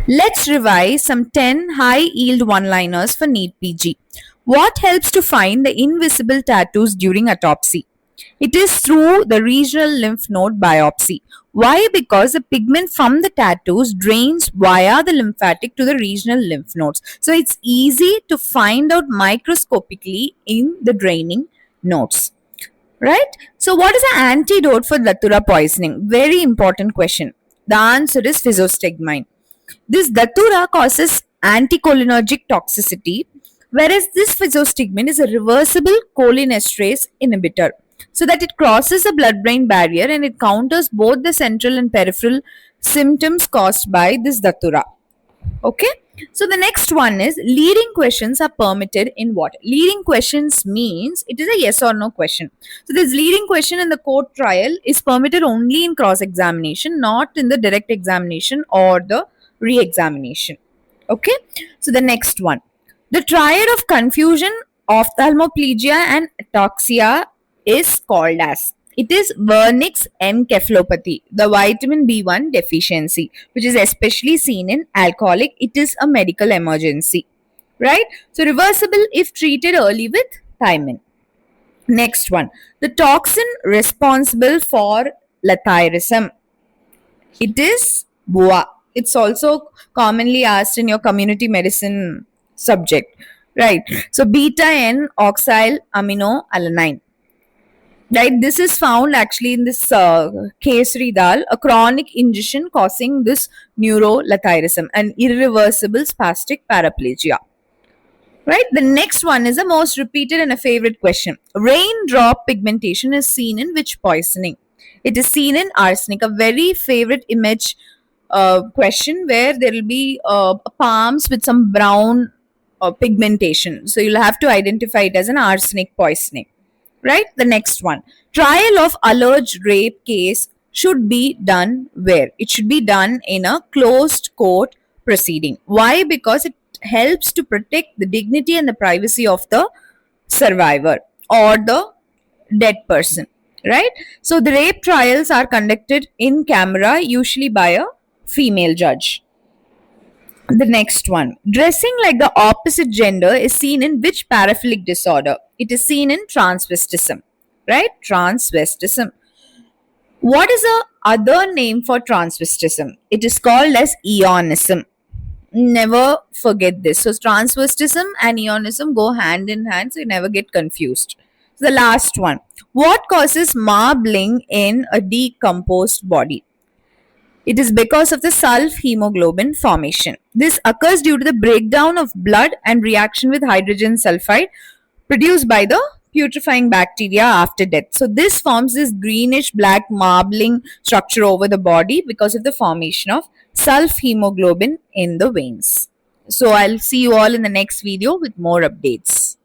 Let's revise some 10 high yield one-liners for NEET PG. What helps to find the invisible tattoos during autopsy? It is through the regional lymph node biopsy. Why? Because the pigment from the tattoos drains via the lymphatic to the regional lymph nodes. So it's easy to find out microscopically in the draining nodes. Right? So what is the antidote for datura poisoning? Very important question. The answer is physostigmine. This datura causes anticholinergic toxicity, whereas this physostigmine is a reversible cholinesterase inhibitor, so that it crosses the blood-brain barrier and it counters both the central and peripheral symptoms caused by this datura. Okay, so the next one is leading questions are permitted in what? Leading questions means it is a yes or no question. So this leading question in the court trial is permitted only in cross examination, not in the direct examination or the re-examination. Okay, so the next one, the triad of confusion, ophthalmoplegia and ataxia is called as, it is Wernicke's encephalopathy, the vitamin B1 deficiency, which is especially seen in alcoholic. It is a medical emergency, right? So reversible if treated early with thiamine. Next one, the toxin responsible for lathyrism, it is BUA. It's also commonly asked in your community medicine subject, right? So beta N oxyl amino alanine. Right, this is found actually in this Kesari dal, a chronic ingestion causing this neurolathyrism and irreversible spastic paraplegia. Right, the next one is the most repeated and a favorite question. Raindrop pigmentation is seen in which poisoning? It is seen in arsenic, a very favorite image question where there will be palms with some brown pigmentation. So you'll have to identify it as an arsenic poisoning. Right, the next one, trial of alleged rape case should be done where? It should be done in a closed court proceeding. Why? Because it helps to protect the dignity and the privacy of the survivor or the dead person, right? So the rape trials are conducted in camera, usually by a female judge. The next one, dressing like the opposite gender is seen in which paraphilic disorder? It is seen in transvestism, right? Transvestism. What is the other name for transvestism? It is called as eonism. Never forget this. So transvestism and eonism go hand in hand, so you never get confused. So the last one, what causes marbling in a decomposed body? It is because of the sulf-hemoglobin formation. This occurs due to the breakdown of blood and reaction with hydrogen sulfide produced by the putrefying bacteria after death. So this forms this greenish black marbling structure over the body because of the formation of sulf-hemoglobin in the veins. So I'll see you all in the next video with more updates.